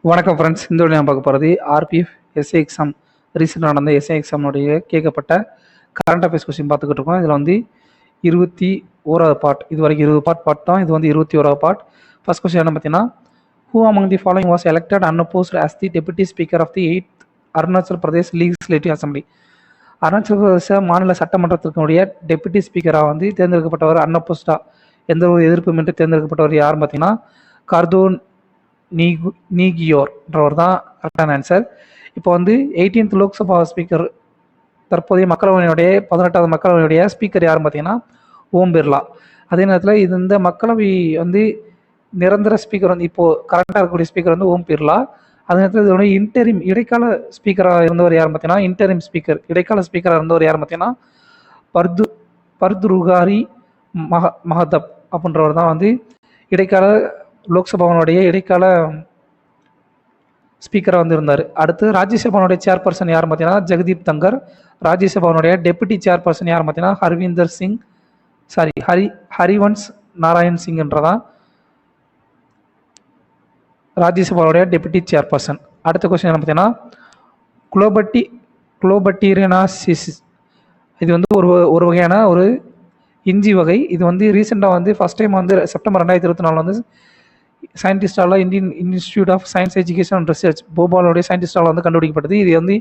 வணக்கம் ஃப்ரெண்ட்ஸ். இந்த வீடியோ நான் பார்க்க போகிறது ஆர்பிஎஃப் எஸ்ஏ எக்ஸாம் ரீசெண்டாக நடந்த எஸ்ஏ எக்ஸாமுடைய கேட்கப்பட்ட கரண்ட் அஃபேர்ஸ் கொஸ்டின் பார்த்துக்கிட்டு இருக்கோம். இதில் வந்து 21வது பார்ட், இது வரைக்கும் 20 பார்ட் தான். இது வந்து 21வது பார்ட். ஃபர்ஸ்ட் கொஸ்டின் என்ன பார்த்தீங்கன்னா, who among the following was elected unopposed as the deputy speaker of the 8th Arunachal Pradesh legislative assembly. Arunachal Pradesh மாநில சட்டமன்றத்திற்குடைய டெபுட்டி ஸ்பீக்கராக வந்து தேர்ந்தெடுக்கப்பட்டவர் அன்அப்போஸ்டாக எந்த ஒரு எதிர்ப்புமின்றி தேர்ந்தெடுக்கப்பட்டவர் யாருன்னு பார்த்தீங்கன்னா கார்தோன் நீகியோர்ன்றவர் தான் கரெக்டான ஆன்சர். இப்போ வந்து 18th லோக்சபா ஸ்பீக்கர், தற்போதைய மக்களவையினுடைய 18வது மக்களவையுடைய ஸ்பீக்கர் யாருன்னு பார்த்தீங்கன்னா ஓம் பிர்லா. அதே நேரத்தில் இந்த மக்களவை வந்து நிரந்தர ஸ்பீக்கர் வந்து இப்போது கரெக்டாக இருக்கக்கூடிய ஸ்பீக்கர் வந்து ஓம் பிர்லா. அதே நேரத்தில் இதனுடைய இடைக்கால ஸ்பீக்கராக இருந்தவர் யாருன்னு பார்த்தீங்கன்னா இடைக்கால ஸ்பீக்கராக இருந்தவர் யாருன்னு பார்த்தீங்கன்னா பர்துருகாரி மஹதப் அப்படின்றவர் தான் வந்து இடைக்கால லோக்சபாவுடைய இடைக்கால ஸ்பீக்கராக வந்து இருந்தார். அடுத்து ராஜ்யசபாவுடைய சேர்பர்சன் யார் பார்த்தீங்கன்னா ஜெகதீப் தங்கர். ராஜ்யசபாவுடைய டெபுட்டி சேர்பர்சன் யார் பார்த்தீங்கன்னா ஹரிவன்ஸ் நாராயண் சிங் என்றதான் ராஜ்யசபாவுடைய டெபுட்டி சேர்பர்சன். அடுத்த கொஸ்டின் என்ன பார்த்தீங்கன்னா குளோபட்டிரனாசிஸ். இது வந்து ஒரு வகையான ஒரு இஞ்சி வகை. இது வந்து ரீசெண்டாக வந்து ஃபர்ஸ்ட் டைம் வந்து செப்டம்பர் 2024 வந்து சயின்டிஸ்டால் Indian institute of Science Education and Research போபாலோடைய சயின்டிஸ்டால் வந்து கண்டுபிடிக்கப்பட்டது. இது வந்து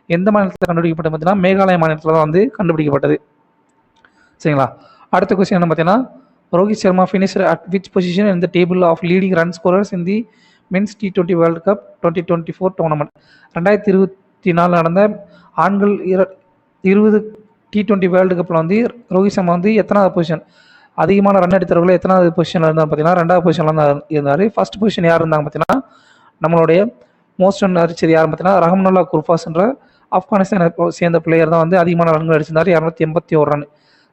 எந்த மாநிலத்தில் கண்டுபிடிக்கப்பட்டது பார்த்தீங்கன்னா மேகாலய மாநிலத்தில் தான் வந்து கண்டுபிடிக்கப்பட்டது. சரிங்களா. அடுத்த கொஸ்டின் என்ன பார்த்தீங்கன்னா, Rohit Sharma finished at which position in the table of leading run scorers in the men's T20 world cup 2024 tournament. 2024 நடந்த ஆண்கள் 20 T20 வேர்ல்டு கப்பில் வந்து ரோஹித் சர்மா வந்து எத்தனாவது பொசிஷன், அதிகமான ரன் அடித்தவர்கள் எத்தனாவது பொசிஷனில் இருந்தால் பார்த்தீங்கன்னா 2வது பொசிஷனில் தான் இருந்தார். ஃபர்ஸ்ட் பொசிஷன் யார் இருந்தாங்க பார்த்தீங்கன்னா நம்மளுடைய மோஸ்ட் ரன் அடிச்சது யார் பார்த்தீங்கன்னா ரஹமனுல்லா குர்பாஸ் என்ற ஆப்கானிஸ்தானை சேர்ந்த பிளேயர் தான் வந்து அதிகமான ரன்கள் அடிச்சிருந்தார், 281 ரன்.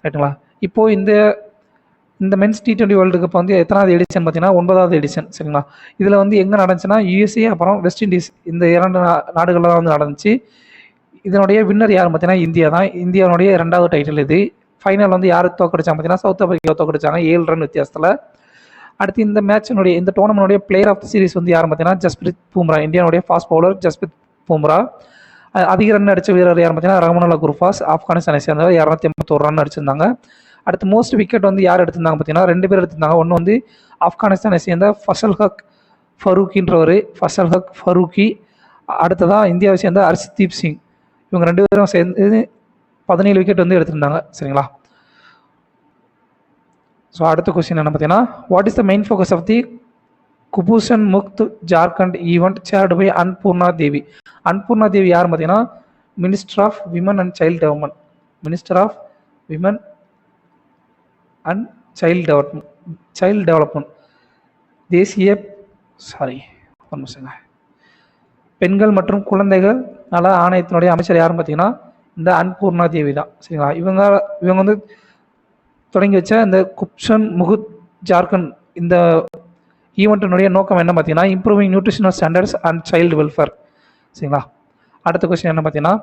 ரைட்டுங்களா. இப்போது இந்த மென்ஸ் T20 வேர்ல்டு கப் வந்து எத்தனாவது எடிஷன் பார்த்தீங்கன்னா 9வது எடிஷன். சரிங்களா. இதில் வந்து எங்கே நடந்துச்சுன்னா USA அப்புறம் வெஸ்ட் இண்டீஸ் இந்த 2 நாடுகளில் தான் வந்து நடந்துச்சு. இதனுடைய வின்னர் யார் பார்த்தீங்கன்னா இந்தியா தான். இந்தியாவுடைய 2வது டைட்டில் இது. ஃபைனல் வந்து யார் தோக்கடிச்சாங்க பார்த்தீங்கன்னா சவுத் ஆப்பிரிக்கா தோக்கடிச்சாங்க 7 ரன் வித்தியாசத்தில். அடுத்து இந்த டோர்னமெண்ட்டுடைய பிளேயர் ஆஃப் தி சீரிஸ் வந்து யார் பார்த்தீங்கன்னா ஜஸ்பிரித் பும்ரா. இந்தியாவுடைய ஃபாஸ்ட் பவுலர் ஜஸ்பிரித் பும்ரா. அதிக ரன் அடித்த வீரர் யார் பார்த்தீங்கன்னா ரஹமனுல்லா குர்பாஸ், ஆப்கானிஸ்தானை சேர்ந்தவர், 281 ரன் அடிச்சிருந்தாங்க. அடுத்து மோஸ்ட் விக்கெட் வந்து யார் எடுத்திருந்தாங்க பார்த்தீங்கன்னா 2 பேர் எடுத்திருந்தாங்க. ஒன்று வந்து ஆப்கானிஸ்தானை சேர்ந்த ஃபசல் ஹக் ஃபரூக்கி. அடுத்ததான் இந்தியாவை சேர்ந்த ஹர்ஷ்தீப் சிங். இவங்க 2 பேரும் சேர்ந்து 17 விக்கெட் வந்து எடுத்திருந்தாங்க. சரிங்களா. ஸோ அடுத்த கொஸ்டின் என்ன பார்த்தீங்கன்னா, what is the main focus of the Kuposhan Mukt Jharkhand event chaired by Annapurna Devi. Annapurna Devi யார் பார்த்தீங்கன்னா minister of women and child development தேசிய பெண்கள் மற்றும் குழந்தைகள் நல ஆணையத்தினுடைய அமைச்சர் யாருன்னு பார்த்தீங்கன்னா இந்த அன்பூர்ணா தேவி தான். சரிங்களா. இவங்க வந்து தொடங்கி வச்ச இந்த குப்ஷன் முகுத் ஜார்க்கண்ட் இந்த ஈவெண்ட்டினுடைய நோக்கம் என்ன பார்த்தீங்கன்னா improving nutritional standards and child welfare. சரிங்களா. அடுத்த கொஸ்டின் என்ன பார்த்தீங்கன்னா,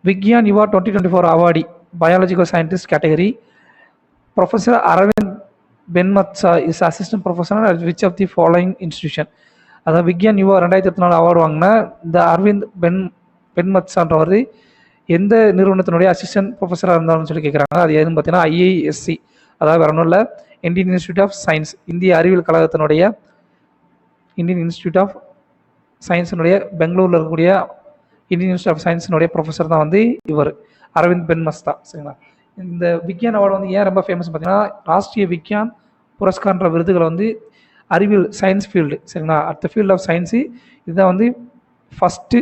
Vigyan Yuva 2024 awardee biological scientist category professor Aravind Penmatsa is assistant professor at which of the following institution. அதாவது விக்யான் யுவா 2024 அவார்டு வாங்கின இந்த அரவிந்த் பென்மத்சான்றவர் எந்த நிறுவனத்தினுடைய அசிஸ்டன்ட் ப்ரொஃபஸராக இருந்தாலும் சொல்லி கேட்குறாங்க. அது எதுன்னு பார்த்தீங்கன்னா IISc, அதாவது வேற ஒன்றும் இல்லை, இந்தியன் இன்ஸ்டியூட் ஆஃப் சயின்ஸ், இந்திய அறிவியல் கழகத்தினுடைய இந்தியன் இன்ஸ்டியூட் ஆஃப் சயின்ஸினுடைய பெங்களூரில் இருக்கக்கூடிய இந்தியன் இன்ஸ்டியூட் ஆஃப் சயின்ஸினுடைய ப்ரொஃபஸர் தான் வந்து இவர் அரவிந்த் பென்மஸ்தா. சரிங்களா. இந்த விக்யான் அவார்டு வந்து ஏன் ரொம்ப ஃபேமஸ் பார்த்தீங்கன்னா ராஷ்ட்ரிய விக்யான் புரஸ்கார்ன்ற விருதுகளை வந்து அறிவியல் சயின்ஸ் ஃபீல்டு, சரிங்களா, at the field of science இதுதான் வந்து ஃபஸ்ட்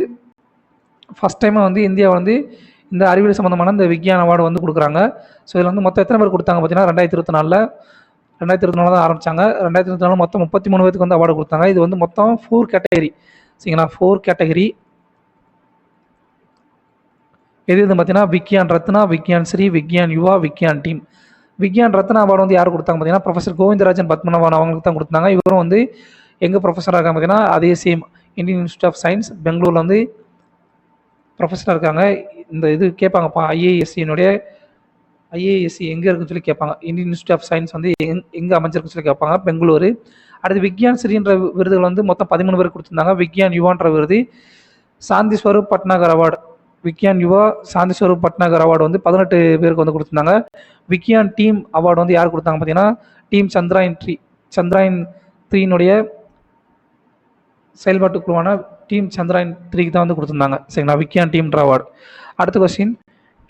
டைமாக வந்து இந்தியா வந்து இந்த அறிவியல் சம்மந்தமான இந்த விக்யான் அவார்டு வந்து கொடுக்குறாங்க. ஸோ இதில் வந்து மொத்தம் எத்தனை பேர் கொடுத்தாங்க பார்த்தீங்கன்னா 2024 தான் ஆரம்பித்தாங்க. 2024 மொத்தம் 33 பேருக்கு வந்து அவார்டு கொடுத்தாங்க. இது வந்து மொத்தம் 4 கேட்டகரி. சரிங்களா. 4 கேட்டகரி எது பார்த்தீங்கன்னா விக்யான் ரத்னா, விக்யான் ஸ்ரீ, விக்யான் யுவா, விக்யான் டீம். விக்யான் ரத்னா அவார்டு வந்து யார் கொடுத்தாங்க பார்த்தீங்கன்னா ப்ரொஃபஸர் கோவிந்தராஜன் பத்மநாபன் அவங்களுக்கு தான் கொடுத்தாங்க. இவரும் வந்து எங்கே ப்ரொஃபஸராக இருக்காங்க பார்த்தீங்கன்னா அதே same Indian institute of science பெங்களூரில் வந்து ப்ரொஃபஸராக இருக்காங்க. இந்த இது கேட்பாங்கப்பா IISc எங்கே இருக்குன்னு சொல்லி கேட்பாங்க. இந்தியன் இன்ஸ்டியூட் ஆஃப் சயின்ஸ் வந்து எங்கே அமைஞ்சிருக்குன்னு சொல்லி கேட்பாங்க. பெங்களூரு. அடுத்து விக்யான் ஸ்ரீன்ற விருதுகள் வந்து மொத்தம் 13 பேர் கொடுத்துருந்தாங்க. விக்யான் யுவான்ற விருது, சாந்தி ஸ்வரூப் பட்னாகர் அவார்டு, விக்யான் யுவா சாந்தி ஸ்வரூப் பட்னாகர் அவார்டு வந்து 18 பேருக்கு வந்து கொடுத்துருந்தாங்க. விக்யான் டீம் அவார்டு வந்து யார் கொடுத்தாங்க பார்த்தீங்கன்னா டீம் சந்திராயன் 3னுடைய செயல்பாட்டு குழுவான டீம் சந்திராயன் 3க்கு தான் வந்து கொடுத்துருந்தாங்க. சரிங்களா, விக்யான் டீம்ன்ற அவார்டு. அடுத்த question,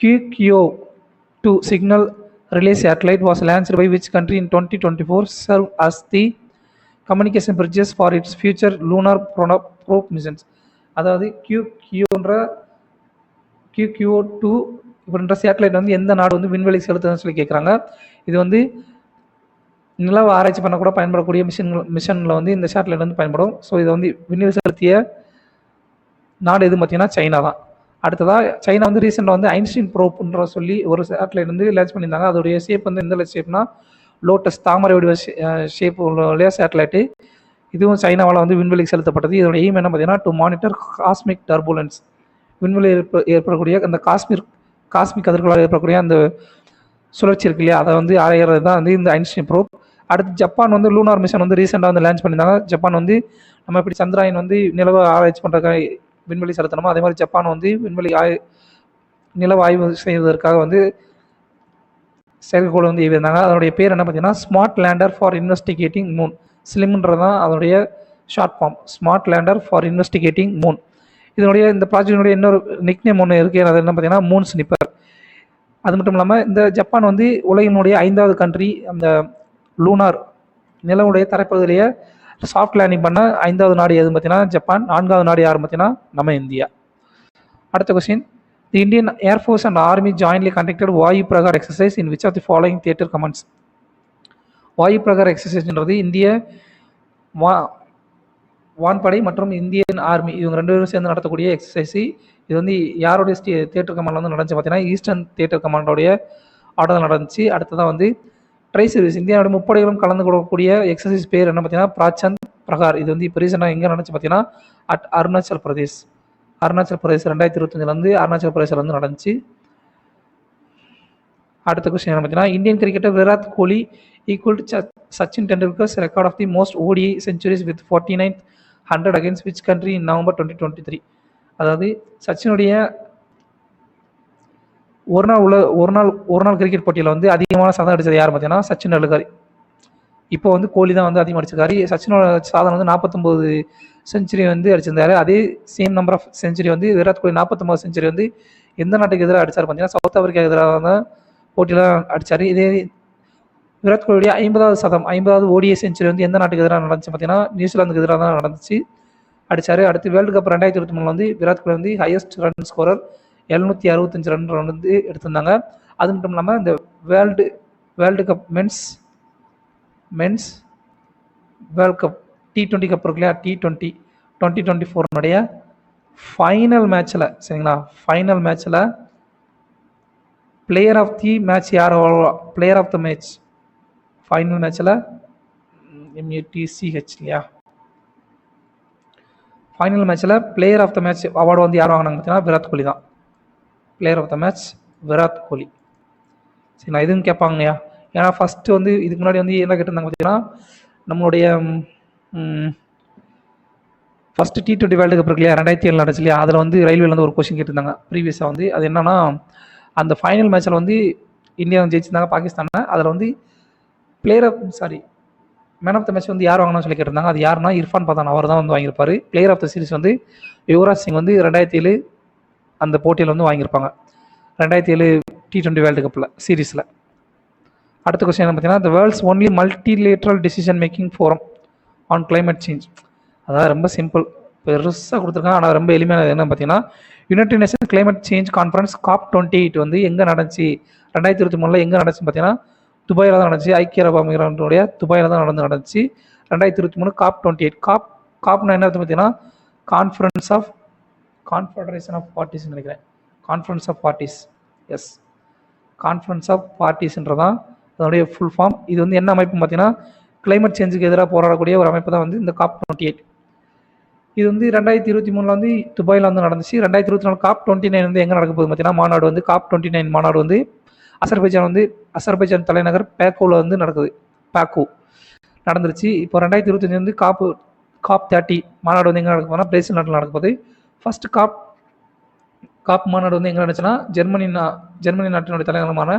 QQ2 signal relay satellite was launched by which country in 2024 serve as the communication bridges for its future lunar probe missions. அதாவது QQ2 இப்படின்ற சேட்டலைட் வந்து எந்த நாடு வந்து விண்வெளி செலுத்துதுன்னு சொல்லி கேட்குறாங்க. இது வந்து நிலவ ஆராய்ச்சி பண்ண கூட பயன்படக்கூடிய மிஷனில் வந்து இந்த சேட்டலைட் வந்து பயன்படும். ஸோ இதை வந்து விண்வெளி செலுத்திய நாடு எது பார்த்தீங்கன்னா சைனா தான். அடுத்ததாக சைனா வந்து ரீசெண்டாக வந்து ஐன்ஸ்டீன் ப்ரோப்ன்ற சொல்லி ஒரு சேட்டலைட் வந்து லான்ச் பண்ணியிருந்தாங்க. அதோடைய ஷேப் வந்து எந்த ஷேப்னா லோட்டஸ் தாமரை வடிவ ஷேப் உள்ள சேட்டலைட்டு. இதுவும் சைனாவால் வந்து விண்வெளிக்கு செலுத்தப்பட்டது. இதோட எய்ம் என்ன பார்த்தீங்கன்னா டு மானிட்டர் காஸ்மிக் டர்புலன்ஸ், விண்வெளி ஏற்படக்கூடிய அந்த காஸ்மிக் கதிர்களால் ஏற்படக்கூடிய அந்த சுழற்சி இருக்கு இல்லையா, அதை வந்து ஆராய்கிறது தான் வந்து இந்த ஐன்ஸ்டீன் ப்ரோப். அடுத்து ஜப்பான் வந்து லூனார் மிஷன் வந்து ரீசெண்டாக வந்து லான்ச் பண்ணியிருந்தாங்க. ஜப்பான் வந்து நம்ம இப்படி சந்திராயன் வந்து நிலவை ஆராய்ச்சி பண்ணுறதுக்காக விண்வெளி செலுத்தணுமோ அதே மாதிரி ஜப்பான் வந்து விண்வெளி நிலவு ஆய்வு செய்வதற்காக வந்து செயற்கைக்கோள் வந்து ஏவியிருந்தாங்க. அதனுடைய பேர் என்ன பார்த்தீங்கன்னா smart lander for investigating moon, ஸ்லிம்ன்றது தான் அதனுடைய short form, smart lander for investigating moon. இதனுடைய இந்த ப்ராஜெக்டினுடைய இன்னொரு நிக்நேம் ஒன்று இருக்குது, அது என்ன பார்த்தீங்கன்னா மூன் ஸ்னிப்பர். அது மட்டும் இல்லாமல் இந்த ஜப்பான் வந்து உலகினுடைய 5வது கண்ட்ரி, அந்த லூனார் நிலவுடைய தரைப்பகுதியிலேயே சாஃப்ட் லேண்டிங் பண்ண 5வது நாடு எதுன்னு பார்த்தீங்கன்னா ஜப்பான். 4வது நாடு யாருன்னு பார்த்தீங்கன்னா நம்ம இந்தியா. அடுத்த question, the Indian air force and army jointly conducted Vayu Prahar exercise in which of the following theatre commands. வாயு பிரகார் எக்ஸசைஸ்ன்றது இந்திய வான்படை மற்றும் இந்தியன் ஆர்மி இவங்க 2 பேரும் சேர்ந்து நடத்தக்கூடிய எக்ஸசைஸ். இது வந்து யாருடைய தியேட்டர் கமாண்டில் வந்து நடந்துச்சு பார்த்தீங்கன்னா ஈஸ்டர்ன் தியேட்டர் கமாண்டோடைய ஆர்டர் நடந்துச்சு. அடுத்ததான் வந்து ட்ரை சர்வீஸ், இந்தியாவுடைய முப்படைகளும் கலந்து கொடுக்கக்கூடிய எக்ஸசைஸ் பேர் என்ன பார்த்தீங்கன்னா பிராச்சந்த் பிரகார். இது வந்து இப்போ ரீசெண்டாக எங்கே நடந்துச்சு பார்த்தீங்கன்னா அருணாச்சல் பிரதேஷ் 2025 வந்து அருணாச்சல் பிரதேசில் வந்து நடந்துச்சு. அடுத்த கொஸ்டின் என்ன பார்த்தீங்கன்னா Indian cricketer Virat Kohli equal to Sachin Tendulkar's record of the most ODI centuries with 4900 against which country in November 2023. அதாவது சச்சினுடைய ஒரு நாள் கிரிக்கெட் போட்டியில் வந்து அதிகமான சாதனை அடித்தது யார் பார்த்தீங்கன்னா சச்சின் டெண்டுல்கர். இப்போ வந்து கோலி தான் வந்து அதிகமாக அடிச்சிருக்காரு. சச்சினோட சாதனை வந்து 49 செஞ்சுரி வந்து அடிச்சிருந்தாரு. அதே சேம் நம்பர் ஆஃப் செஞ்சுரி வந்து விராட் கோலி 49 செஞ்சுரி வந்து எந்த நாட்டுக்கு எதிராக அடித்தார் பார்த்தீங்கன்னா சவுத் ஆப்பிரிக்கா எதிராக தான் போட்டியில் அடித்தார். இதே விராட் கோலியுடைய 50வது ODI செஞ்சுரி வந்து எந்த நாட்டுக்கு எதிராக நடந்துச்சு பார்த்தீங்கன்னா நியூசிலாந்துக்கு எதிராக தான் நடந்துச்சு, அடித்தார். அடுத்து வேர்ல்டு கப் 2023 வந்து விராட் கோலி வந்து ஹையஸ்ட் ரன் ஸ்கோரர் 765 ரன் வந்து எடுத்திருந்தாங்க. அது மட்டும் இல்லாமல் இந்த world cup men's world cup T20 cup இருக்கு இல்லையா, T20 2024 ஃபைனல் மேட்ச்சில் சரிங்களா, ஃபைனல் மேட்ச்சில் பிளேயர் ஆஃப் தி மேட்ச் யார், player of the match final மேட்ச்சில் MATCH இல்லையா, ஃபைனல் மேட்ச்சில் player of the match award வந்து யார் வாங்கினாங்க பார்த்தீங்கன்னா விராட் கோலி தான். Player of the match Virat Kohli. சரி, நான் இதுவும் கேட்பாங்கய்யா, ஏன்னா ஃபஸ்ட்டு வந்து இதுக்கு முன்னாடி வந்து என்ன கேட்டிருந்தாங்க பார்த்தீங்கன்னா நம்மளுடைய ஃபஸ்ட்டு T20 வேர்ல்டு கப் இருக்கு இல்லையா 2007 நடந்துச்சு இல்லையா, அதில் வந்து ரயில்வேல வந்து ஒரு கொஸ்டின் கேட்டிருந்தாங்க ப்ரீவியஸாக வந்து. அது என்னன்னா அந்த ஃபைனல் மேட்ச்சில் வந்து இந்தியா ஜெயிச்சிருந்தாங்க பாகிஸ்தானை. அதில் வந்து மேன் ஆஃப் த மேட்ச் வந்து யார் வாங்கணும்னு சொல்லி கேட்டிருந்தாங்க. அது யாருன்னா இர்ஃபான் பதான், அவர் தான் வந்து வாங்கியிருப்பார். பிளேயர் ஆஃப் த சீரிஸ் வந்து யுவராஜ் சிங் வந்து 2007 அந்த போட்டியில் வந்து வாங்கியிருப்பாங்க 2007 T20 வேர்ல்டு கப்பில் சீரீஸில். அடுத்த கொஸ்டின் என்ன பார்த்தீங்கன்னா the world's only multilateral decision making forum on climate change. அதாவது ரொம்ப சிம்பிள், பெருசாக கொடுத்துருக்காங்க, ஆனால் ரொம்ப எளிமையான என்ன பார்த்தீங்கன்னா United nation climate change conference COP28 வந்து எங்கே நடந்துச்சு 2023 எங்கே நடந்துச்சு பார்த்தீங்கன்னா துபாயில் தான் நடந்துச்சு. ஐக்கிய அரபு அமீரகத்துடைய துபாயில் தான் நடந்துச்சு 2023 COP28. காப்னா என்ன பார்த்தீங்கன்னா கான்ஃபெடரேஷன் ஆஃப் பார்ட்டிஸ் நினைக்கிறேன், conference of parties, yes conference of பார்ட்டிஸ்ன்றதான் அதனுடைய ஃபுல் ஃபார்ம். இது வந்து என்ன அமைப்பு பார்த்தீங்கன்னா கிளைமேட் சேஞ்சுக்கு எதிராக போராடக்கூடிய ஒரு அமைப்பு தான் வந்து இந்த COP28. இது வந்து 2023 வந்து துபாயில் வந்து நடந்துச்சு. 2024 COP29 வந்து எங்கே நடக்க போகுது பார்த்தீங்கன்னா மாநாடு வந்து COP29 மாநாடு வந்து அசர்பைஜான் தலைநகர் பேக்கோவில் வந்து நடக்குது. பேக்கோ நடந்துருச்சு. இப்போ 2025 வந்து காப் 30 மாநாடு வந்து எங்கே நடக்க போனால் பிரேசில் நாட்டில் நடக்க போகுது. ஃபர்ஸ்ட் காப் மாநாடு வந்து எங்கே நடந்துச்சுன்னா ஜெர்மனி நாட்டினுடைய தலைநகரமான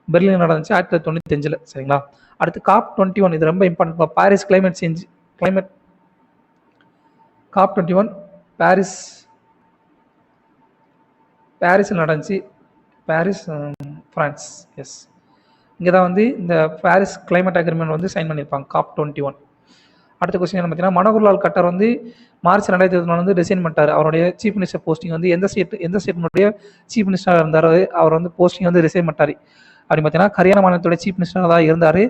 பெர்லின் நடந்துச்சு 1995. சரிங்களா. அடுத்து காப் 21, இது ரொம்ப இம்பார்ட்டன்ட். பாரிஸ் கிளைமேட் காப் 21 பாரிஸில் நடந்துச்சு. Paris, France. எஸ், இங்கே தான் வந்து இந்த பாரிஸ் கிளைமேட் அக்ரிமெண்ட் வந்து சைன் பண்ணியிருப்பாங்க, காப் 21. அடுத்த கொஸ்டின் என்ன பார்த்தீங்கன்னா, மனோகர்லால் கட்டார் வந்து மார்ச் 2024 வந்து ரிசைன் பண்ணிட்டார். அவருடைய சீஃப் மினிஸ்டர் போஸ்டிங் வந்து எந்த ஸ்டேட்டினுடைய சீஃப் மினிஸ்டராக இருந்தார், அவர் வந்து போஸ்டிங் வந்து ரிசைன் பண்ணிட்டார் அப்படின்னு பார்த்தீங்கன்னா, ஹரியானா மாநிலத்துடைய சீஃப் மினிஸ்டராக தான் இருந்தார்.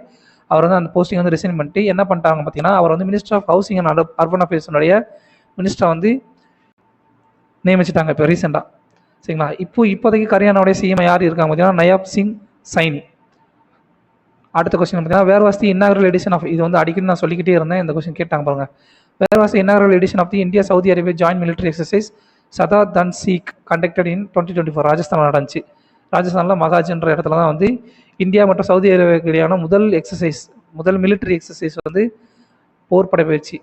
அவர் வந்து அந்த போஸ்டிங் வந்து ரிசைன் பண்ணிட்டு என்ன பண்ணிட்டாங்க பார்த்தீங்கன்னா, அவர் வந்து minister of housing and urban அஃபேர்ஸுடைய மினிஸ்டரை வந்து நியமிச்சிட்டாங்க இப்போ ரீசெண்டாக. சரிங்களா. இப்போதைக்கு ஹரியானாவுடைய சிஎம் யார் இருக்காங்க பார்த்தீங்கன்னா, நயாப் சிங் சைனி. அடுத்த கொஸ்டின் பார்த்தீங்கன்னா, where was the inaugural edition of, இது வந்து அடிக்கடி நான் சொல்லிக்கிட்டே இருந்தேன், இந்த கொஸ்டின் கேட்டாங்க பாருங்க. Where was the inaugural edition of the India Saudi Arabia joint military exercise Sada Tanseeq conducted in 2024. Rajasthan நடந்துச்சு. ராஜஸ்தானில் மகாஜ்ன்ற இடத்துல தான் வந்து இந்தியா மற்றும் சவுதி அரேபியாவுக்கு இடையான முதல் மிலிட்டரி எக்ஸசைஸ் வந்து போர் படை பயிற்சி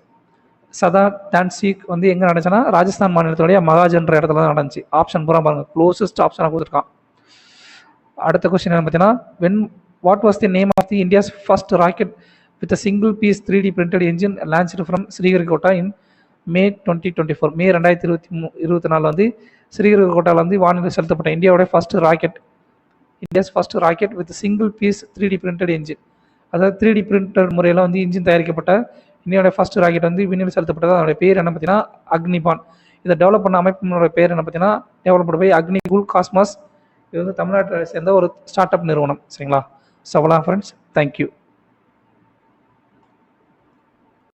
சதா டான் சீக் வந்து எங்கே நடந்துச்சுன்னா ராஜஸ்தான் மாநிலத்துடைய மகாஜ்ன்ற இடத்துல தான் நடந்துச்சு. ஆப்ஷன் பூரா பாருங்க, க்ளோசஸ்ட் ஆப்ஷனாக கொடுத்துருக்கான். அடுத்த கொஸ்டின் என்ன பார்த்தீங்கன்னா, what was the name of the India's first rocket with a single piece 3D printed engine launched from Sriharikota in May 2024? மே 2024 வந்து ஸ்ரீஹரிகோட்டாவில் வந்து வானிலை செலுத்தப்பட்ட இந்தியாவுடைய India's first rocket with single piece 3D printed engine, அதாவது 3D printer முறையில் வந்து engine தயாரிக்கப்பட்ட இந்தியாவுடைய ஃபர்ஸ்ட் ராக்கெட் வந்து விண்ணில் செலுத்தப்பட்டது. அதோடைய பேர் என்ன பார்த்தீங்கன்னா அக்னிபான். இதை டெவலப் பண்ண அமைப்பினோட பேர் என்ன பார்த்தீங்கன்னா டெவலப்டு பை அக்னிகுல் காஸ்மாஸ். இது வந்து தமிழ்நாட்டை சேர்ந்த ஒரு ஸ்டார்ட் அப் நிறுவனம். சரிங்களா. So, friends, thank you.